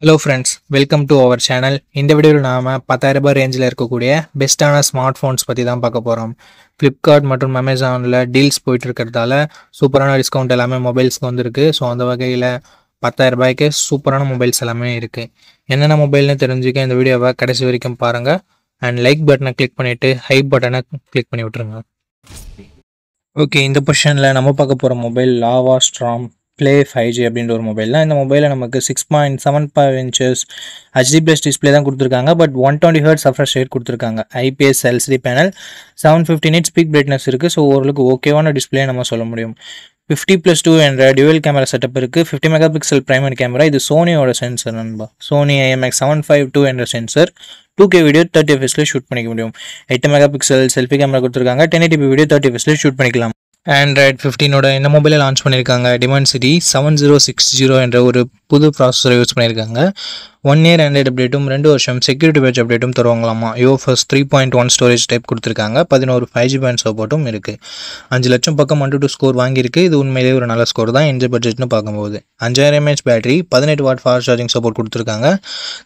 Hello friends, welcome to our channel. இந்த வீடியோவில் நாம 10,000 ரூபாய் ரேஞ்சில் இருக்கக்கூடிய பெஸ்ட்டான ஸ்மார்ட் ஃபோன்ஸ் பற்றி தான் பார்க்க போகிறோம். ஃப்ளிப்கார்ட் மற்றும் அமேசானில் டீல்ஸ் போயிட்டு இருக்கிறதால சூப்பரான டிஸ்கவுண்ட் எல்லாமே மொபைல்ஸ்க்கு வந்துருக்கு. ஸோ அந்த வகையில் 10,000 ரூபாய்க்கு சூப்பரான மொபைல்ஸ் எல்லாமே இருக்குது. என்னென்ன மொபைல்னு தெரிஞ்சுக்க இந்த வீடியோவை கடைசி வரைக்கும் பாருங்கள். அண்ட் லைக் பட்டனை கிளிக் பண்ணிவிட்டு ஹைப் பட்டனை கிளிக் பண்ணி விட்டுருங்க. ஓகே, இந்த பொசிஷனில் நம்ம பார்க்க போகிற மொபைல் லாவா ஸ்ட்ராம் ப்ளே 5G அப்படின்ற ஒரு மொபைல் தான். இந்த மொபைலில் நமக்கு 6.75 inches HD+ டிஸ்பிளே தான் கொடுத்துருக்காங்க. பட் 120 Hz refresh rate கொடுத்துருக்காங்க. IPS LCD panel, 750 nits peak brightness இருக்குது. ஸோ ஓரளவுக்கு ஓகேவான டிஸ்பிளே நம்ம சொல்ல முடியும். 50+2 என்ற டியூவல் கேமரா செட்டப் இருக்குது. 50 மெகாபிக்சல் பிரைமரி கேமரா. இது சோனியோட சென்சர் நண்பா. சோனி IMX752 என்ற sensor 2K video 30 fps shoot பண்ணிக்க முடியும். 8 மெகாபிக்சல் செல்ஃபி கேமரா கொடுத்துருக்காங்க. 1080p வீடியோ 30 fps ஷூட் பண்ணிக்கலாம். ஆண்ட்ராய்ட் 15ஓட இந்த மொபைலை லான்ச் பண்ணியிருக்காங்க. Dimensity 7060 என்ற ஒரு புது ப்ராசஸரை யூஸ் பண்ணியிருக்காங்க. 1 year ஆண்ட்ராய்டு அப்டேட்டும் 2 வருஷம் செக்யூரிட்டி பேட்ச் அப்டேட்டும் தருவாங்களாமா. UFS 3.1 ஸ்டோரேஜ் டைப் கொடுத்துருக்காங்க. 11 5G பேண்ட் சப்போர்ட்டும் இருக்குது. 5 லட்சம் பக்கம் 1-2 ஸ்கோர் வாங்கியிருக்கு. இது உண்மையிலேயே ஒரு நல்ல ஸ்கோர் தான் இந்த பட்ஜெட்னு பார்க்கும்போது. 5000 mAh battery, 18 what fast charging support கொடுத்துருக்காங்க.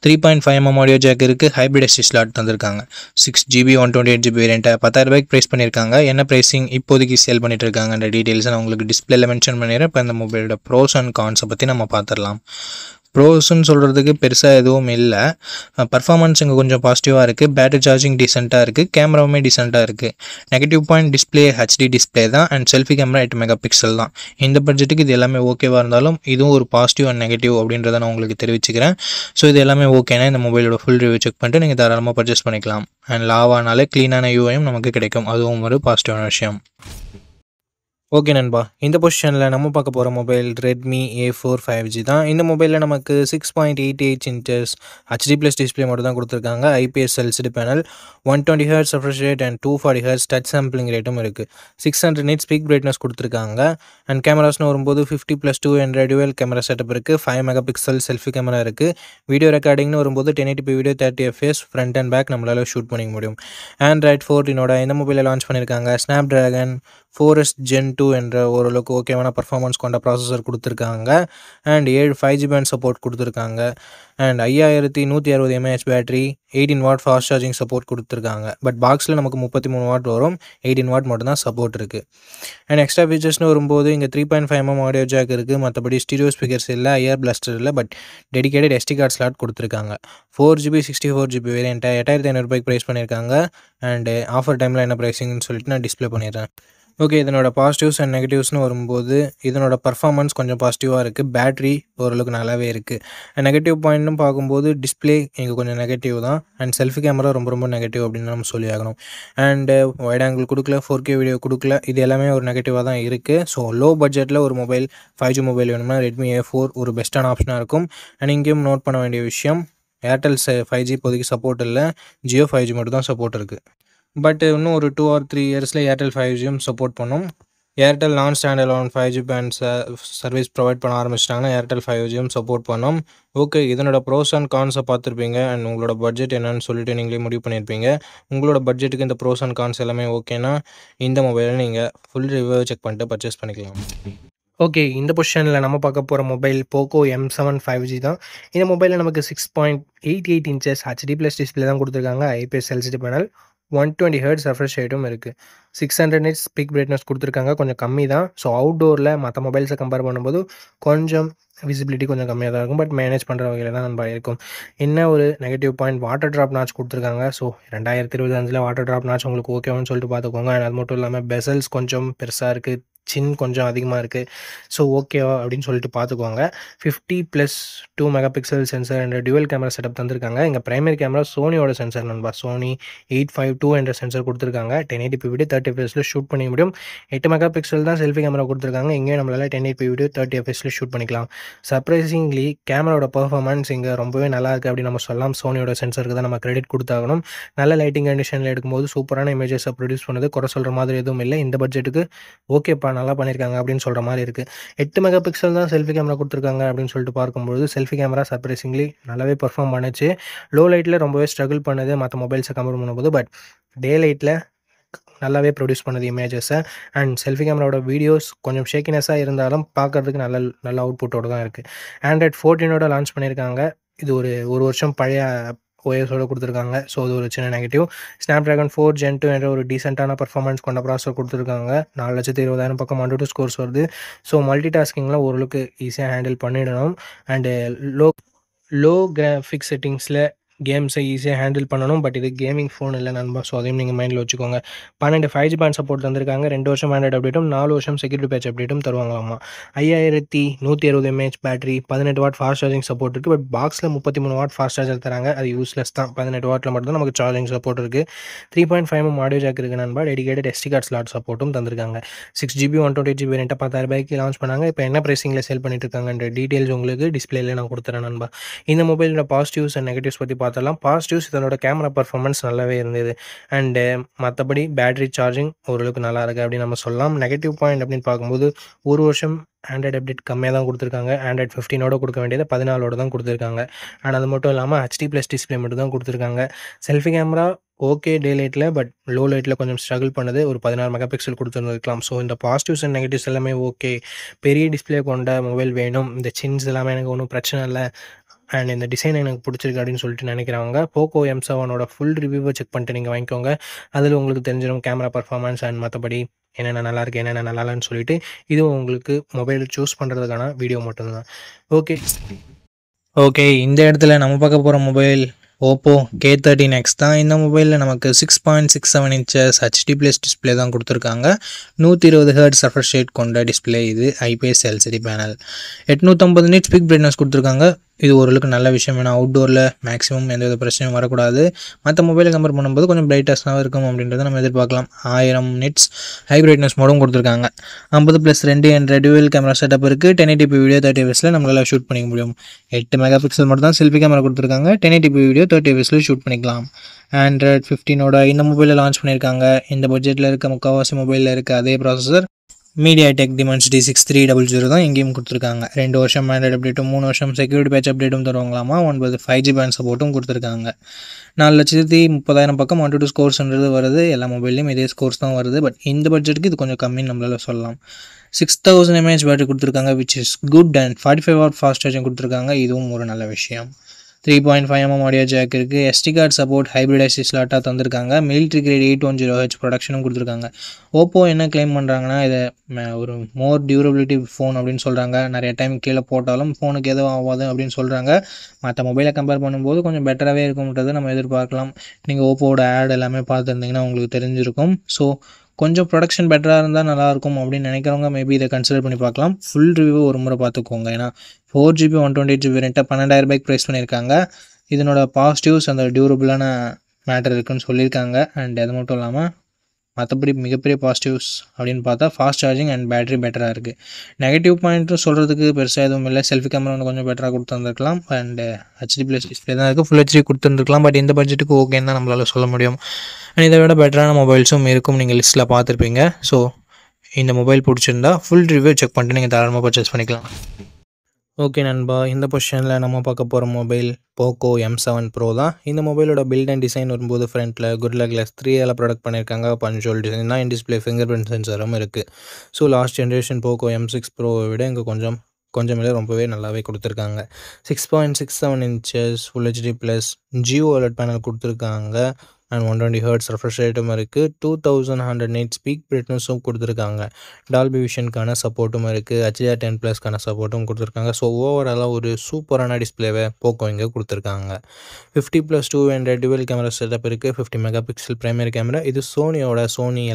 3.5mm ஆடியோ ஜாக் இருக்குது. ஹைப்ரிட் SD ஸ்லாட் தந்திருக்காங்க. 6GB 128GB வேரியண்ட்டை 10,000 ரூபாய்க்கு ப்ரைஸ் பண்ணியிருக்காங்க. என்ன ப்ரைஸிங் இப்போதைக்கு சேல் பண்ணிட்டு இருக்காங்க அந்த டீட்டெயில்ஸை நான் உங்களுக்கு டிஸ்பிளேல மென்ஷன் பண்ணிடுறேன். இப்போ இந்த மொபைலோட ப்ரோஸ் அண்ட் கான்ஸை பற்றி நம்ம பார்த்துடலாம். ப்ரோஸ்ன்னு சொல்கிறதுக்கு பெருசாக எதுவும் இல்லை. பர்ஃபார்மன்ஸ் இங்கே கொஞ்சம் பாசிட்டிவாக இருக்குது. பேட்டரி சார்ஜிங் டீசெண்டாக இருக்குது. கேமராவுமே டீசெண்டாக இருக்குது. Negative point display HD display தான். அண்ட் செல்ஃபி கேமரா 8 மெகாபிக்சல் தான். இந்த பட்ஜெட்டுக்கு இது எல்லாமே ஓகேவாக இருந்தாலும் இதுவும் ஒரு பாசிட்டிவ் அண்ட் நெகட்டிவ் அப்படின்றத நான் உங்களுக்கு தெரிவிச்சுக்கிறேன். ஸோ இது எல்லாமே ஓகேனா இந்த மொபைலோட ஃபுல் ரிவ்யூ செக் பண்ணிட்டு நீங்கள் தாராளமாக பர்ச்சேஸ் பண்ணிக்கலாம். அண்ட் லாவானாலே க்ளீனான யூஐயும் நமக்கு கிடைக்கும். அதுவும் ஒரு பாசிட்டிவான விஷயம். ஓகே நண்பா, இந்த பொசிஷனில் நம்ம பார்க்க போகிற மொபைல் Redmi A4 5G தான். இந்த மொபைலில் நமக்கு 6.88 inches HD+ டிஸ்பிளே மட்டும் தான் கொடுத்துருக்காங்க. IPS LCD panel, 120 Hz refresh rate and 240 Hz touch sampling ரேட்டும் இருக்குது. 600 nits பீக் பிரைட்னஸ் கொடுத்துருக்காங்க. அண்ட் கேமராஸ்னு வரும்போது 50+2 என்ற டியூவல் கேமரா செட்டப் இருக்குது. 5 மெகாபிக்சல் செல்ஃபி கேமரா இருக்குது. வீடியோ ரெக்கார்டிங்னு வரும்போது 1080p video 30 fps front and back நம்மளால் ஷூட் பண்ணிக்க முடியும். ஆண்ட்ராய்ட் 14ஓட இந்த மொபைலை லான்ச் பண்ணியிருக்காங்க. Snapdragon 4S Gen 2 என்ற ஓரளவுக்கு ஓகேவான பர்ஃபார்மன்ஸ் கொண்ட ப்ராசஸர் கொடுத்துருக்காங்க. அண்ட் 7 5G பேண்ட் சப்போர்ட் கொடுத்துருக்காங்க. And 5160 mAh battery, 18 what fast charging support கொடுத்துருக்காங்க. பட் பாக்ஸில் நமக்கு 33 வாட் வரும். 18 வாட் மட்டும் தான் சப்போர்ட் இருக்குது. அண்ட் எக்ஸ்ட்ரா ஃபீச்சர்ஸ்னு வரும்போது இங்கே 3.5mm ஆடியோ ஜாக் இருக்குது. மற்றபடி ஸ்டீரியோ ஸ்பீக்கர்ஸ் இல்லை, IR பிளாஸ்டர் இல்லை. But dedicated SD card slot கொடுத்துருக்காங்க. 4GB 64GB வேரியண்ட்டை 8500 ரூபாய்க்கு ப்ரைஸ் பண்ணியிருக்காங்க. அண்டு ஆஃபர் டைமில் என்ன ப்ரைஸிங்னு சொல்லிட்டு நான் டிஸ்பிளே பண்ணிடுறேன். ஓகே, இதனோட பாசிட்டிவ்ஸ் அண்ட் நெகட்டிவ்ஸ்னு வரும்போது இதனோட பர்ஃபார்மன்ஸ் கொஞ்சம் பாசிட்டிவாக இருக்குது. பேட்ரி ஓரளவுக்கு நல்லாவே இருக்குது. நெகட்டிவ் பாயிண்ட்னு பார்க்கும்போது டிஸ்பிளே இங்கே கொஞ்சம் நெகட்டிவ் தான். அண்ட் செல்ஃபி கேமரா ரொம்ப ரொம்ப நெகட்டிவ் அப்படின்னு நம்ம சொல்லி ஆகணும். அண்டு வைட் ஆங்கிள் கொடுக்கல, 4K வீடியோ கொடுக்கல. இது எல்லாமே ஒரு நெகட்டிவாக தான் இருக்குது. ஸோ லோ பட்ஜெட்டில் ஒரு மொபைல் 5G மொபைல் வேணும்னா Redmi A4 ஒரு பெஸ்ட்டான ஆப்ஷனாக இருக்கும். அண்ட் இங்கேயும் நோட் பண்ண வேண்டிய விஷயம், ஏர்டெல் 5G இப்போதைக்கு சப்போர்ட் இல்லை. ஜியோ 5G மட்டும் தான் சப்போர்ட் இருக்குது. பட் இன்னும் ஒரு 2 or 3 இயர்ஸில் ஏர்டெல் 5Gயும் சப்போர்ட் பண்ணும். Airtel non stand alone 5G band service provide பண்ண ஆரம்பிச்சிட்டாங்கன்னா ஏர்டெல் 5Gயும் சப்போர்ட் பண்ணும். ஓகே, இதனோட ப்ரோஸ் அண்ட் கான்ஸை பார்த்துருப்பீங்க. அண்ட் உங்களோட பட்ஜெட் என்னன்னு சொல்லிட்டு நீங்களே முடிவு பண்ணியிருப்பீங்க. உங்களோட பட்ஜெட்டுக்கு இந்த ப்ரோஸ் அண்ட் கான்ஸ் எல்லாமே ஓகேனா இந்த மொபைலை நீங்கள் ஃபுல் ரிவ்யூ செக் பண்ணிட்டு பர்ச்சேஸ் பண்ணிக்கலாம். ஓகே, இந்த பொசிஷனில் நம்ம பார்க்க போகிற மொபைல் Poco M7 5G தான். இந்த மொபைலில் நமக்கு 6.88 inches HD+ டிஸ்பிளே தான் கொடுத்துருக்காங்க. IPS LCD panel, 120 Hz refresh rateம் இருக்குது. 600 nits பீக் பிரைட்னஸ் கொடுத்துருக்காங்க. கொஞ்சம் கம்மி தான். ஸோ அவுட்டோரில் மற்ற மொபைல்ஸை கம்பேர் பண்ணும்போது கொஞ்சம் விசிபிலிட்டி கொஞ்சம் கம்மியாக தான் இருக்கும். பட் மேனேஜ் பண்ணுற வகையில் தான் நம்ம இருக்கும். என்ன ஒரு negative point, water drop notch கொடுத்துருக்காங்க. ஸோ 2025 வாட்டர் ட்ராப் நாட்ச் உங்களுக்கு ஓகேவான்னு சொல்லிட்டு பார்த்துக்கோங்க. அது மட்டும் இல்லாமல் பெசல்ஸ் கொஞ்சம் பெருசாக இருக்குது, சின் கொஞ்சம் அதிகமாக இருக்குது. ஸோ ஓகேவா அப்படின்னு சொல்லிட்டு பார்த்துக்கோங்க. 50+2 மெகாபிக்சல் சென்சர் என்ற டியூவல் கேமரா செட்டப் தந்திருக்காங்க. இங்கே பிரைமரி கேமரா சோனியோட சென்சர் நண்பா. சோனி 852 என்ற சென்சர் கொடுத்துருக்காங்க. 1080p வீடியோ 30 fps ஷூட் பண்ணிக்க முடியும். 8 மெகாபிக்சல் தான் செல்ஃபி கேமரா கொடுத்துருக்காங்க. இங்கேயும் நம்மளால் 1080p வீடியோ 30 fps ஷூட் பண்ணிக்கலாம். சர்ப்ரைசிங்லி கேமராவோட பர்ஃபார்மன்ஸ் இங்கே ரொம்பவே நல்லா இருக்குது அப்படின்னு நம்ம சொல்லலாம். சோனியோட சென்சருக்கு தான் நம்ம கிரெடிட் கொடுத்தாகணும். நல்ல லைட்டிங் கண்டிஷனில் எடுக்கும்போது சூப்பரான இமேஜஸை ப்ரொடியூஸ் பண்ணுது. குறை சொல்கிற மாதிரி எதுவும் இல்லை. இந்த பட்ஜெட்டுக்கு ஓகேப்பா நல்லா பண்ணியிருக்காங்க அப்படின்னு சொல்கிற மாதிரி இருக்குது. 8 மெகாபிக்சல் தான் செல்ஃபி கேமரா கொடுத்துருக்காங்க அப்படின்னு சொல்லிட்டு பார்க்கும்போது செல்ஃபி கேமரா சர்ப்ரைசிங்லி நல்லாவே பர்ஃபார்ம் பண்ணுச்சு. லோ லைட்டில் ரொம்பவே ஸ்ட்ரகிள் பண்ணுது மற்ற மொபைல்ஸை கம்பேர் பண்ணும்போது. பட் டே லைட்டில் நல்லாவே ப்ரொடியூஸ் பண்ணுது இமேஜஸை. அண்ட் செல்ஃபி கேமராவோட வீடியோஸ் கொஞ்சம் ஷேக்கினஸாக இருந்தாலும் பார்க்குறதுக்கு நல்ல அவுட்புட்டோடு தான் இருக்குது. ஆண்ட்ராய்ட் 14ஓட லான்ச் பண்ணியிருக்காங்க. இது ஒரு வருஷம் பழைய ஓஎஸோட கொடுத்துருக்காங்க. ஸோ அது ஒரு சின்ன நெகட்டிவ். ஸ்னாப்ட்ராகன் 4 Gen 2 என்ற ஒரு டீசென்ட்டான பெர்ஃபார்மன்ஸ் கொண்ட ப்ராசஸர் கொடுத்துருக்காங்க. 4,20,000 பக்கம் AnTuTu ஸ்கோர்ஸ் வருது. ஸோ மல்டி டாஸ்கிங்கில் ஓரளவுக்கு ஈஸியாக ஹேண்டில் பண்ணிடணும். அண்டு லோ லோ கிராஃபிக்ஸ் செட்டிங்ஸில் கேம்ஸை ஈஸியாக ஹேண்டில் பண்ணணும். பட் இது கேமிங் ஃபோன் இல்லை நண்பா. ஸோ அதையும் நீங்கள் மைண்டில் வச்சுக்கோங்க. 12 5G பேண்ட் சப்போர்ட் தந்திருக்காங்க. 2 வருஷம் ஆண்ட்ராய்டு அப்டேட்டும் 4 வருஷம் செக்யூரிட்டி பேட்ச் அப்டேட்டும் தருவாங்களாமா. 5160 mAh battery, 18 what fast charging support இருக்குது. பட் பாக்ஸில் 33 வாட் ஃபாஸ்ட் சார்ஜர் தராங்க. அது யூஸ்லெஸ் தான். 18 வாட்டில் மட்டும் தான் நமக்கு சார்ஜிங் சப்போர்ட் இருக்குது. 3.5mm ஆடியோ ஜாக் இருக்குது நண்பா. டெடிகேட்டட் SD கார்டு ஸ்லாட் சப்போர்ட்டும் தந்திருக்காங்க. 6GB 128GB வேரியண்ட்டை 10,000 லான்ச் பண்ணாங்க. இப்போ என்ன ப்ரைஸிங்கில் சேல் பண்ணிட்டு இருக்காங்கன்ற டீட்டெயில்ஸ் உங்களுக்கு டிஸ்பிளேல நான் கொடுத்துறேன் நண்பா. இந்த மொபைலோட பாசிட்டிவ்ஸ் அண்ட் நெகட்டிவ்ஸ் பற்றி பார்த்தலாம். பாசிட்டிவ்ஸ் இதனோட கேமரா பர்ஃபார்மன்ஸ் நல்லாவே இருந்தது. அண்டு மற்றபடி பேட்டரி சார்ஜிங் ஓரளவுக்கு நல்லா இருக்குது அப்படின்னு நம்ம சொல்லலாம். நெகட்டிவ் பாயிண்ட் அப்படின்னு பார்க்கும்போது ஒரு வருஷம் ஆண்ட்ராய்டு அப்டேட் கம்மியாக தான் கொடுத்துருக்காங்க. ஆண்ட்ராய்டு 15ஓட கொடுக்க வேண்டியது 14ஓட தான் கொடுத்துருக்காங்க. அண்ட் அது மட்டும் இல்லாமல் HD+ டிஸ்பிளே மட்டும் தான் கொடுத்துருக்காங்க. செல்ஃபி கேமரா ஓகே டே லைட்டில், பட் லோ லைட்டில் கொஞ்சம் ஸ்ட்ரகிள் பண்ணுது. ஒரு 16 மெகாபிக்சல் கொடுத்துருந்துருக்கலாம். ஸோ இந்த பாசிட்டிவ்ஸ் அண்ட் நெகட்டிவ்ஸ் எல்லாமே ஓகே. பெரிய டிஸ்பிளே கொண்ட மொபைல் வேணும், இந்த சின்ஸ் எல்லாமே எனக்கு ஒன்றும் பிரச்சனை இல்லை, அண்ட் இந்த டிசைன் எனக்கு பிடிச்சிருக்கு அப்படின்னு சொல்லிட்டு நினைக்கிறவங்க போக்கோ M7ஓட ஃபுல் ரிவ்யூவை செக் பண்ணிட்டு நீங்கள் வாங்கிக்கோங்க. அதில் உங்களுக்கு தெரிஞ்சிடும் கேமரா பர்ஃபார்மன்ஸ் அண்ட் மற்றபடி என்னென்ன நல்லாயிருக்கு என்னென்ன நல்லா இல்லைன்னு சொல்லிட்டு. இதுவும் உங்களுக்கு மொபைல் சூஸ் பண்ணுறதுக்கான வீடியோ மட்டும்தான். ஓகே இந்த இடத்துல நம்ம பார்க்க போகிற மொபைல் ஓப்போ K13X தான். இந்த மொபைலில் நமக்கு 6.67 inches HD+ டிஸ்பிளே தான் கொடுத்துருக்காங்க. 120 Hz ரெஃப்ரெஷ் ரேட் கொண்ட டிஸ்பிளே. இது IPS LCD panel. 850 nits big brightness கொடுத்துருக்காங்க. இது ஓரளவுக்கு நல்ல விஷயம். ஏன்னா அவுட்டோரில் மேக்ஸிமம் எந்தவித பிரச்சனையும் வரக்கூடாது. மற்ற மொபைலை கம்பேர் பண்ணும்போது கொஞ்சம் பிரைட்டஸ்ட்டாக இருக்கும் அப்படின்றத நம்ம எதிர்பார்க்கலாம். 1000 nits ஹை பிரைட்னஸ் மோடும் கொடுத்துருக்காங்க. 50+2 என்ற டுவல் கேமரா செட்டப் இருக்குது. 1080p வீடியோ 30 fps நம்மளால் ஷூட் பண்ணிக்க முடியும். 8 மெகாபிக்சல் மட்டும் தான் செல்ஃபி கேமரா கொடுத்துருக்காங்க. 1080p வீடியோ 30 fps ஷூட் பண்ணிக்கலாம். ஆண்ட்ராய்டு 15ஓட இந்த மொபைலில் லான்ச் பண்ணியிருக்காங்க. இந்த பட்ஜெட்டில் இருக்க முக்கால்வாசி மொபைலில் இருக்க அதே ப்ராசஸர் MediaTek Dimensity 6300 தான் எங்கேயும் கொடுத்துருக்காங்க. 2 வருஷம் ஆண்ட்ராய்டு அப்டேட்டும் 3 வருஷம் செக்யூரிட்டி பேட்ச் அப்டேட்டும் தருவாங்களாமா. 9 5G பேண்ட் சப்போர்ட்டும் கொடுத்துருக்காங்க. 4,30,000 பக்கம் AnTuTu ஸ்கோர்ஸ்ன்றது வருது. எல்லா மொபைல்லையும் இதே ஸ்கோர்ஸ் தான் வருது. பட் இந்த பட்ஜெட்டுக்கு இது கொஞ்சம் கம்மின்னு நம்மளால சொல்லலாம். 6000 mAh பேட்டரி கொடுத்துருக்காங்க, which is good. And 45 watt fast charging கொடுத்துருக்காங்க. இதுவும் ஒரு நல்ல விஷயம். 3.5mm ஆடியோ ஜாக் இருக்குது. SD card support hybrid IC ஸ்லாட்டாக தந்திருக்காங்க. மிலிட்ரி கிரேட் 810H ப்ரொடக்ஷனும் கொடுத்துருக்காங்க. ஓப்போ என்ன கிளைம் பண்ணுறாங்கன்னா, இதை ஒரு மோர் டியூரபிலிட்டி ஃபோன் அப்படின்னு சொல்கிறாங்க. நிறைய டைம் கீழே போட்டாலும் ஃபோனுக்கு எதுவும் ஆகாது அப்படின்னு சொல்கிறாங்க. மற்ற மொபைலை கம்பேர் பண்ணும்போது கொஞ்சம் பெட்டராகவே இருக்கும்ன்றதை நம்ம எதிர்பார்க்கலாம். நீங்கள் ஓப்போவோட ஆட் எல்லாமே பார்த்துருந்தீங்கன்னா உங்களுக்கு தெரிஞ்சிருக்கும். ஸோ கொஞ்சம் ப்ரொடக்ஷன் பெட்டராக இருந்தால் நல்லாயிருக்கும் அப்படின்னு நினைக்கிறவங்க மேபி இதை கன்சிடர் பண்ணி பார்க்கலாம். ஃபுல் ரிவ்யூ ஒரு முறை பார்த்துக்கோங்க. ஏன்னா 4GB 128GB வேரியண்ட்டை 12,000 ப்ரைஸ் பண்ணியிருக்காங்க. இதனோட பாசிட்டிவ்ஸ் அந்த டியூரபிளான மேட்டர் இருக்குன்னு சொல்லியிருக்காங்க. அண்ட் அது மட்டும் இல்லாமல் மற்றபடி மிகப்பெரிய பாசிட்டிவ்ஸ் அப்படின்னு பார்த்தா ஃபாஸ்ட் சார்ஜிங் அண்ட் பேட்டரி பெட்டராக இருக்குது. நெகட்டிவ் பாயிண்ட்டும் சொல்கிறதுக்கு பெருசாக எதுவும் இல்லை. செல்ஃபி கேமரா வந்து கொஞ்சம் பெட்டராக கொடுத்துருந்துருக்கலாம். அண்ட் HD+ டிஸ்பிளே தான் இருக்குது. Full HD கொடுத்துருந்துருக்கலாம். பட் இந்த பட்ஜெட்டுக்கு ஓகேன்னு தான் நம்மளால் சொல்ல முடியும். அண்ட் இதை விட பெட்டரான மொபைல்ஸும் இருக்கும், நீங்கள் லிஸ்ட்டில் பார்த்துருப்பீங்க. ஸோ இந்த மொபைல் பிடிச்சிருந்தா ஃபுல் ரிவ்யூ செக் பண்ணிட்டு நீங்கள் தாராளமாக பர்ச்சேஸ் பண்ணிக்கலாம். ஓகே நண்பா, இந்த பொசிஷனில் நம்ம பார்க்க போகிற மொபைல் போக்கோ M7 Pro தான். இந்த மொபைலோட பில்ட் அண்ட் டிசைன் வரும்போது ஃப்ரண்ட்டில் Gorilla Glass 3 ப்ராடக்ட் பண்ணியிருக்காங்க. பஞ்சுவல் டிசைன் தான். இன் டிஸ்பிளே ஃபிங்கர் பிரிண்ட் சென்சரும் இருக்குது. So last generation Poco M6 Proவை விட இங்கே கொஞ்சம் ரொம்பவே நல்லாவே கொடுத்துருக்காங்க. 6.67 inches full HD+ Geo OLED panel கொடுத்துருக்காங்க. அண்ட் 120 Hz ரெஃப்ரெஷ் ரேட்டும் இருக்குது. 2100 nits பீக் பிரைட்னஸும் கொடுத்துருக்காங்க. டால்பி விஷனுக்கான சப்போர்ட்டும் இருக்குது. HDR10+க்கான சப்போர்ட்டும் கொடுத்துருக்காங்க. ஸோ ஓவராலாக ஒரு சூப்பரான டிஸ்பிளேவை போக்கோ இங்கே கொடுத்துருக்காங்க. 50+2 என்ற டுவல் கேமரா செட்டப் இருக்குது. 50 மெகாபிக்சல் பிரைமரி கேமரா. இது சோனி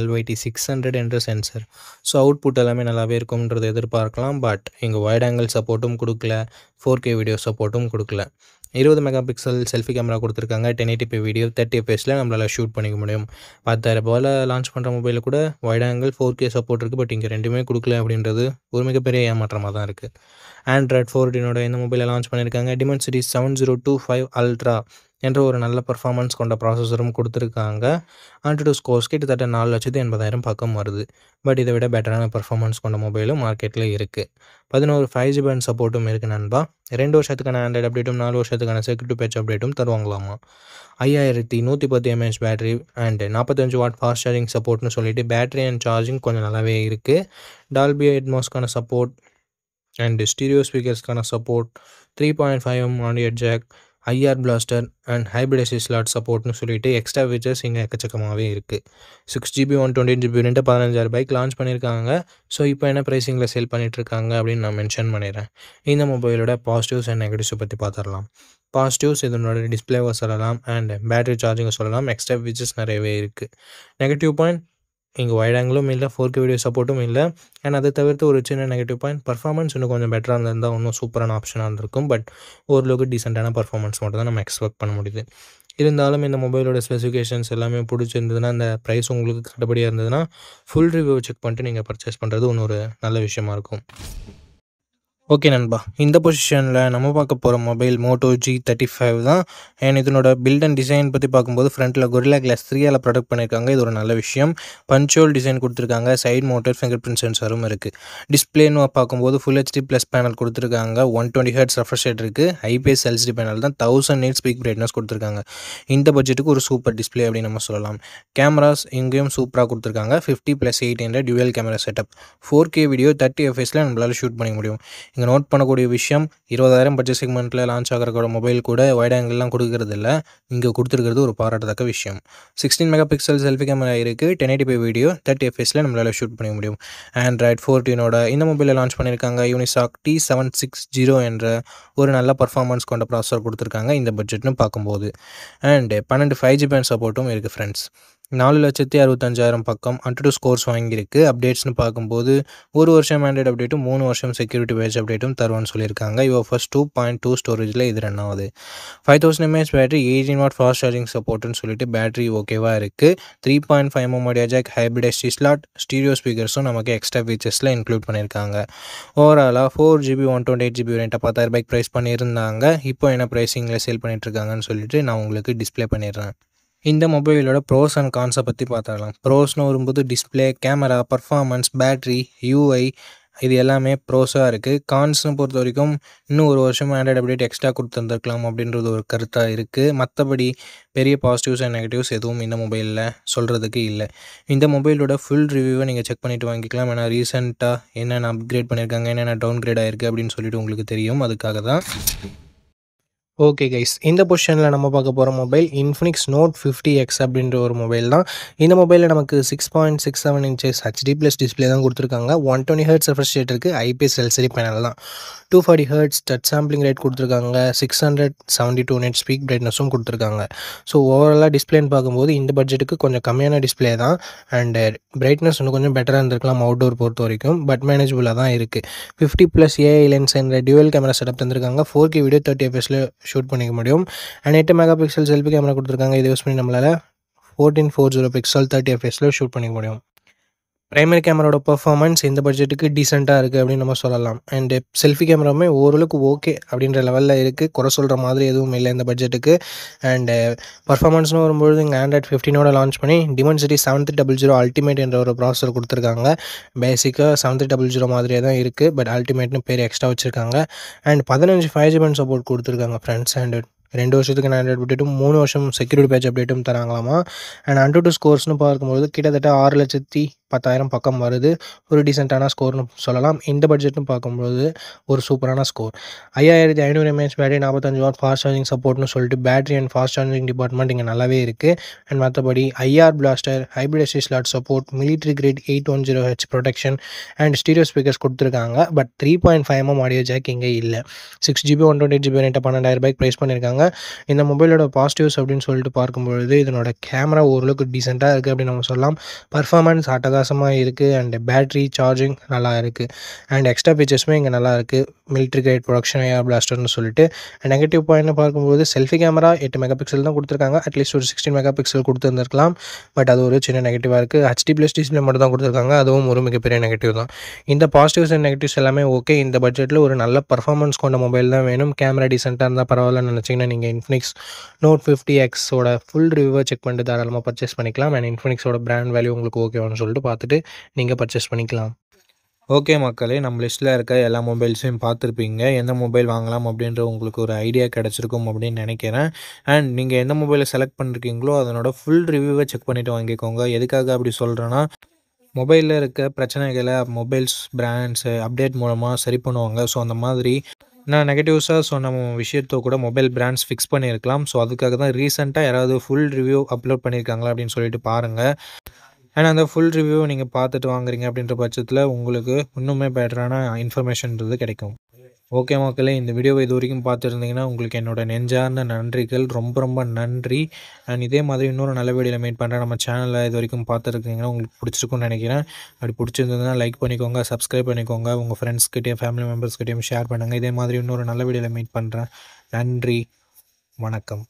LYT600 என்ற சென்சர். ஸோ அவுட்புட் எல்லாமே நல்லாவே இருக்கும்ன்றது எதிர்பார்க்கலாம். பட் இங்கே வைட் ஆங்கிள் சப்போர்ட்டும் கொடுக்கல, 4K வீடியோ சப்போர்ட்டும் கொடுக்கல. 20 மெகாபிக்சல் செல்ஃபி கேமரா கொடுத்துருக்காங்க. 1080p வீடியோ 30 fps நம்மளால் ஷூட் பண்ணிக்க முடியும். 10,000 ரூபாயில் லான்ச் பண்ணுற மொபைலில் கூட வைட் ஆங்கிள் 4K சப்போர்ட் இருக்குது. பட் இங்கே ரெண்டுமே கொடுக்கல அப்படின்றது ஒரு மிகப்பெரிய ஏமாற்றமாக தான் இருக்குது. ஆண்ட்ராய்டு 14ஓட இந்த மொபைலை லான்ச் பண்ணியிருக்காங்க. Dimensity 7025 Ultra என்ற ஒரு நல்ல பர்ஃபார்மன்ஸ் கொண்ட ப்ராசஸரும் கொடுத்துருக்காங்க. AnTuTu ஸ்கோர்ஸ் கிட்டத்தட்ட 4,80,000 பக்கம் வருது. பட் இதை விட பெட்டரான பர்ஃபார்மன்ஸ் கொண்ட மொபைலும் மார்க்கெட்டில் இருக்குது. 11 5G பேண்ட் சப்போர்ட்டும் இருக்குது நண்பா. 2 வருஷத்துக்கான ஆண்ட்ராய்டு அப்டேட்டும் 4 வருஷத்துக்கான செக்யூரிட்டி பேட்ச் அப்டேட்டும் தருவாங்களாமா. 5110 mAh battery and 45 watt fast charging சப்போர்ட்னு சொல்லிட்டு பேட்டரி அண்ட் சார்ஜிங் கொஞ்சம் நல்லாவே இருக்குது. டால்பி அட்மாஸ்க்கான சப்போர்ட் அண்ட் ஸ்டீரியோ ஸ்பீக்கர்ஸ்க்கான support, 3.5mm audio jack, IR blaster and hybrid SD slot சப்போர்ட்னு சொல்லிட்டு எக்ஸ்ட்ரா ஃபீச்சர்ஸ் இங்கே எக்கச்சக்கமாகவே இருக்குது. 6GB 128GB ரெண்டு 15,000 லான்ச் பண்ணியிருக்காங்க. ஸோ இப்போ என்ன ப்ரைஸிங்கில் சேல் பண்ணிகிட்ருக்காங்க அப்படின்னு நான் மென்ஷன் பண்ணிடுறேன். இந்த மொபைலோட பாசிட்டிவ்ஸ் அண்ட் நெகட்டிவ்ஸை பற்றி பார்த்துடலாம். பாசிட்டிவ்ஸ் இதனோட டிஸ்பிளேவை சொல்லலாம் அண்ட் பேட்டரி சார்ஜிங்கை சொல்லலாம். எக்ஸ்ட்ரா ஃபீச்சர்ஸ் நிறையவே இருக்குது. நெகட்டிவ் பாயிண்ட், இங்கே வைட் ஆங்கிளும் இல்லை, 4K வீடியோ சப்போர்ட்டும் இல்லை. அண்ட் அதை தவிர்த்து ஒரு சின்ன நெகட்டிவ் பாயிண்ட், பர்ஃபார்மன்ஸ் இன்னும் கொஞ்சம் பெட்டராக இருந்திருந்தால் இன்னும் சூப்பரான ஆப்ஷனாக இருந்திருக்கும். பட் ஓரளவுக்கு டீசெண்டான பர்ஃபார்மன்ஸ் மட்டும் தான் நம்ம எக்ஸ்பெக்ட் பண்ண முடியுது. இருந்தாலும் இந்த மொபைலோட ஸ்பெசிஃபிகேஷன்ஸ் எல்லாமே பிடிச்சிருந்ததுன்னா, அந்த ப்ரைஸ் உங்களுக்கு கட்டுப்படியாக இருந்ததுன்னா, ஃபுல் ரிவ்யூ செக் பண்ணிட்டு நீங்கள் பர்ச்சேஸ் பண்ணுறது இன்னொரு நல்ல விஷயமா இருக்கும். ஓகே நண்பா, இந்த பொசிஷனில் நம்ம பார்க்க போகிற மொபைல் Moto G35 தான். அண்ட் இதனோட பில்ட் அண்ட் டிசைன் பற்றி பார்க்கும்போது ஃப்ரண்ட்டில் Gorilla Glass 3ஆல் ப்ரொடக்ட் பண்ணியிருக்காங்க. இது ஒரு நல்ல விஷயம். பஞ்சுவல் டிசைன் கொடுத்துருக்காங்க. சைட் மவுண்டட் ஃபிங்கர் பிரிண்ட் சென்சாரும் இருக்குது. டிஸ்பிளேன்னு பார்க்கும்போது Full HD ப்ளஸ் பேனல் கொடுத்துருக்காங்க. 120Hz ரெஃப்ரெஷ் ரேட் இருக்குது. ஐபிஎஸ் எல்சிடி பேனல் தான். 1000 nits பீக் பிரைட்னஸ் கொடுத்துருக்காங்க. இந்த பட்ஜெட்டுக்கு ஒரு சூப்பர் டிஸ்பிளே அப்படின்னு நம்ம சொல்லலாம். கேமராஸ் இங்கேயும் சூப்பராக கொடுத்துருக்காங்க. 50+8 dual camera setup. 4K video 30 fps நம்மளால் ஷூட் பண்ணிக்க முடியும். இங்கே நோட் பண்ணக்கூடிய விஷயம், 20,000 பட்ஜெட் செக்மெண்ட்டில் லான்ச் ஆகிற மொபைல் கூட வைட் ஆங்கிள்லாம் கொடுக்கறது இல்லை. இங்கே கொடுத்துருக்கிறது ஒரு பாராட்டத்தக்க விஷயம். 16 மெகாபிக்சல் செல்ஃபி கேமரா இருக்குது. 1080p வீடியோ 30 fps நம்மளால் ஷூட் பண்ணிக்க முடியும். Android 14ஓட இந்த மொபைலில் லான்ச் பண்ணியிருக்காங்க. யூனிசாக் T760 என்ற ஒரு நல்ல பர்ஃபார்மன்ஸ் கொண்ட ப்ராசஸர் கொடுத்துருக்காங்க இந்த பட்ஜெட்னு பார்க்கும்போது. அண்ட் 12 5GB சப்போர்ட்டும் இருக்குது ஃப்ரெண்ட்ஸ். 4,65,000 பக்கம் Antutu ஸ்கோர்ஸ் வாங்கியிருக்கு. அப்டேட்ஸ்னு பார்க்கும்போது 1 வருஷம் ஆண்ட்ராய்டு அப்டேட்டும் 3 வருஷம் செக்யூரிட்டி பேட்ச் அப்டேட்டும் தருவான்னு சொல்லியிருக்காங்க. UFS 2.2 ஸ்டோரேஜில் இது ரன் ஆகுது. 5000 mAh battery, 18W fast charging சப்போர்ட்னு சொல்லிட்டு பேட்டரி ஓகேவாக இருக்குது. 3.5mm audio jack, hybrid SD slot, stereo ஸ்பீக்கர்ஸும் நமக்கு எக்ஸ்ட்ரா ஃபீச்சர்ஸில் இன்க்ளூட் பண்ணியிருக்காங்க. ஓவராலாக 4GB 128GB வேரியண்ட்டை 10,000 ப்ரைஸ் பண்ணியிருந்தாங்க. இப்போ என்ன ப்ரைஸிங்கில் சேல் பண்ணிகிட்ருக்காங்கன்னு சொல்லிட்டு நான் உங்களுக்கு டிஸ்பிளே பண்ணிடுறேன். இந்த மொபைலோட ப்ரோஸ் அண்ட் கான்ஸை பற்றி பார்த்துடலாம். ப்ரோஸ்னு வரும்போது display, camera, performance, battery, UI இது எல்லாமே ப்ரோஸாக இருக்குது. கான்ஸ்னு பொறுத்த வரைக்கும் இன்னும் 1 வருஷம் ஆண்ட்ராய்டு அப்டேட் எக்ஸ்ட்ரா கொடுத்துருந்துருக்கலாம் அப்படின்றது ஒரு கருத்தாக இருக்குது. மற்றபடி பெரிய பாசிட்டிவ்ஸ் அண்ட் நெகட்டிவ்ஸ் எதுவும் இந்த மொபைலில் சொல்கிறதுக்கு இல்லை. இந்த மொபைலோட ஃபுல் ரிவ்யூவை நீங்கள் செக் பண்ணிவிட்டு வாங்கிக்கலாம். ஏன்னா ரீசெண்டாக என்னென்ன அப்கிரேட் பண்ணியிருக்காங்க, என்னென்ன டவுன்கிரேட் ஆகிருக்கு அப்படின்னு சொல்லிட்டு உங்களுக்கு தெரியும். அதுக்காக தான். ஓகே கைஸ், இந்த பொசிஷனில் நம்ம பார்க்க போகிற மொபைல் Infinix Note 50X அப்படின்ற ஒரு மொபைல் தான். இந்த மொபைலில் நமக்கு 6.67 inches HD+ டிஸ்பிளே தான் கொடுத்துருக்காங்க. 120Hz ரெஃப்ரெஷ் ரேட் இருக்குது. ஐபிஎஸ் எல்சிடி பேனல் தான். 240Hz டச் சாம்பிளிங் ரேட் கொடுத்துருக்காங்க. 672 nits பீக் பிரைட்னஸும் கொடுத்துருக்காங்க. ஸோ ஓவராலாக டிஸ்பிளேன்னு பார்க்கும்போது இந்த பட்ஜெட்டுக்கு கொஞ்சம் கம்மியான டிஸ்பிளே தான். அண்டு பிரைட்னஸ் இன்னும் கொஞ்சம் பெட்டராக இருந்திருக்கலாம் அவுட்டோர் பொறுத்த வரைக்கும். பட் மேனேஜபிளாக தான் இருக்குது. 50+ AI லென்ஸ் என்ற டியூவல் கேமரா செட்டப் தந்திருக்காங்க. 4K வீடியோ 30 fps ஷூட் பண்ணிக்க முடியும். அண்ட் 8 மெகாபிக்சல் செல்ஃபி கேமரா கொடுத்துருக்காங்க. இதை யூஸ் பண்ணி நம்மளால் 1440 பிக்சல் 30 fps ஷூட் பண்ணிக்க முடியும். பிரைமரி கேமராவோட பர்ஃபார்மன்ஸ் இந்த பட்ஜெட்டுக்கு டீசெண்டாக இருக்குது அப்படின்னு நம்ம சொல்லலாம். அண்டு செல்ஃபி கேமராவுமே ஓரளவுக்கு ஓகே அப்படின்ற லெவலில் இருக்குது. குறை சொல்கிற மாதிரி எதுவும் இல்லை இந்த பட்ஜெட்டுக்கு. அண்டு பர்ஃபார்மன்ஸ்னு வரும்பொழுது இங்கே Android 15ஓட லான்ச் பண்ணி Dimensity 7300 அல்டிமேட் என்ற ஒரு ப்ராசஸர் கொடுத்துருக்காங்க. பேசிக்காக 7300 மாதிரியே தான் இருக்குது. பட் அல்டிமேட்னு பேர் எக்ஸ்ட்ரா வச்சுருக்காங்க. அண்ட் 15 5GB சப்போர்ட் கொடுத்துருக்காங்க ஃப்ரெண்ட்ஸ். அண்ட் 2 வருஷத்துக்கு ஆண்ட்ராய்டு அப்டேட்டும் 3 வருஷம் செக்யூரிட்டி பேட்ச் அப்டேட்டும் தராங்களாமா. அண்ட் Antutu ஸ்கோர்ஸ்னு பார்க்கும்போது கிட்டத்தட்ட 6,10,000 பக்கம் வருது. ஒரு டீசெண்டான ஸ்கோர்னு சொல்லலாம். இந்த பட்ஜெட்னு பார்க்கும்போது ஒரு சூப்பரான score. 5500 mAh battery, 45W fast charging சப்போர்ட்னு சொல்லிட்டு battery and fast charging department இங்கே நல்லாவே இருக்குது. அண்ட் மற்றபடி IR blaster, hybrid SD slot support, military grade 810H protection and stereo speakers கொடுத்துருக்காங்க. பட் 3.5mm ஆடியோ ஜாக் இங்கே இல்லை. 6GB 128GB வேரியண்ட்டை 12,000 ப்ரைஸ் பண்ணியிருக்காங்க. இந்த மொபைலோட பாசிட்டிவ்ஸ் அப்படின்னு சொல்லிட்டு பார்க்கும்பொழுது இதனோட கேமரா ஓரளவுக்கு டீசெண்டாக இருக்குது அப்படின்னு நம்ம சொல்லலாம். பர்ஃபார்மன்ஸ் அட்டகாசமாக இருக்குது. அண்ட் பேட்ரி சார்ஜிங் நல்லா இருக்குது. அண்ட் எக்ஸ்ட்ரா ஃபீச்சர்ஸுமே இங்கே நல்லா இருக்குது. மிலிட்ரி கிரேட் ப்ரொடக்ஷன், ஏஆர் பிளாஸ்டர்னு சொல்லிட்டு. நெகட்டிவ் பாயிண்ட்னு பார்க்கும்போது செல்ஃபி கேமரா 8 மெகாபிக்சல் தான் கொடுத்துருக்காங்க. அட்லீஸ்ட் ஒரு 16 மெகாபிக்சல் கொடுத்துருந்துருக்கலாம். பட் அது ஒரு சின்ன நெகட்டிவாக இருக்குது. HD+ டிஸ்பிளே மட்டும் தான் கொடுத்துருக்காங்க. அதுவும் ஒரு மிகப்பெரிய நெகட்டிவ் தான். இந்த பாசிட்டிவ்ஸ் அண்ட் நெகட்டிவ்ஸ் எல்லாமே ஓகே. இந்த பட்ஜெட்டில் ஒரு நல்ல பர்ஃபார்மன்ஸ் கொண்ட மொபைல் தான் வேணும். கேமரா டீசெண்டாக இருந்தால் பரவாயில்லன்னு நினச்சிங்கன்னா நீங்கள் Infinix Note 50Xோட ஃபுல் ரிவ்யூவை செக் பண்ணிட்டு தாராளமாக பர்ச்சேஸ் பண்ணிக்கலாம். அண்ட் Infinixோட பிராண்ட் வேல்யூ உங்களுக்கு ஓகேவானு சொல்லிட்டு பார்த்துட்டு நீங்கள் பர்ச்சேஸ் பண்ணிக்கலாம். ஓகே மக்களே, நம்ம லிஸ்ட்டில் இருக்க எல்லா மொபைல்ஸையும் பார்த்துருப்பீங்க. எந்த மொபைல் வாங்கலாம் அப்படின்ற உங்களுக்கு ஒரு ஐடியா கிடச்சிருக்கும் அப்படின்னு நினைக்கிறேன். அண்ட் நீங்கள் எந்த மொபைலை செலக்ட் பண்ணிருக்கீங்களோ அதனோட ஃபுல் ரிவ்யூவை செக் பண்ணிவிட்டு வாங்கிக்கோங்க. எதுக்காக அப்படி சொல்கிறேன்னா, மொபைலில் இருக்க பிரச்சனைகளை மொபைல்ஸ் பிராண்ட்ஸு அப்டேட் மூலமாக சரி பண்ணுவாங்க. ஸோ அந்த மாதிரி நான் நெகட்டிவ்ஸாக சொன்ன விஷயத்த கூட மொபைல் பிராண்ட்ஸ் ஃபிக்ஸ் பண்ணியிருக்கலாம். ஸோ அதுக்காக தான் ரீசெண்டாக யாராவது ஃபுல் ரிவ்யூ அப்லோட் பண்ணியிருக்காங்களா அப்படின்னு சொல்லிட்டு பாருங்கள். ஏன்னா அந்த ஃபுல் ரிவ்யூ நீங்கள் பார்த்துட்டு வாங்குறீங்க அப்படின்ற பட்சத்தில் உங்களுக்கு இன்னுமே பெட்டரான இன்ஃபர்மேஷன்றது கிடைக்கும். ஓகே மக்களே, இந்த வீடியோவை இது வரைக்கும் பார்த்துருந்தீங்கன்னா உங்களுக்கு என்னோட நெஞ்சார்ந்த நன்றிகள். ரொம்ப ரொம்ப நன்றி. அண்ட் இதே மாதிரி இன்னொரு நல்ல வீடியோவில் மீட் பண்ணுறேன். நம்ம சேனலில் இது வரைக்கும் பார்த்துருக்கீங்கன்னா உங்களுக்கு பிடிச்சிருக்குன்னு நினைக்கிறேன். அப்படி பிடிச்சிருந்ததுன்னா லைக் பண்ணிக்கோங்க, சப்ஸ்கிரைப் பண்ணிக்கோங்க, உங்கள் ஃப்ரெண்ட்ஸ்கிட்டையும் ஃபேமிலி மெம்பர்ஸ்கிட்டையும் ஷேர் பண்ணுங்கள். இதே மாதிரி இன்னொரு நல்ல வீடியோவில் மீட் பண்ணுறேன். நன்றி, வணக்கம்.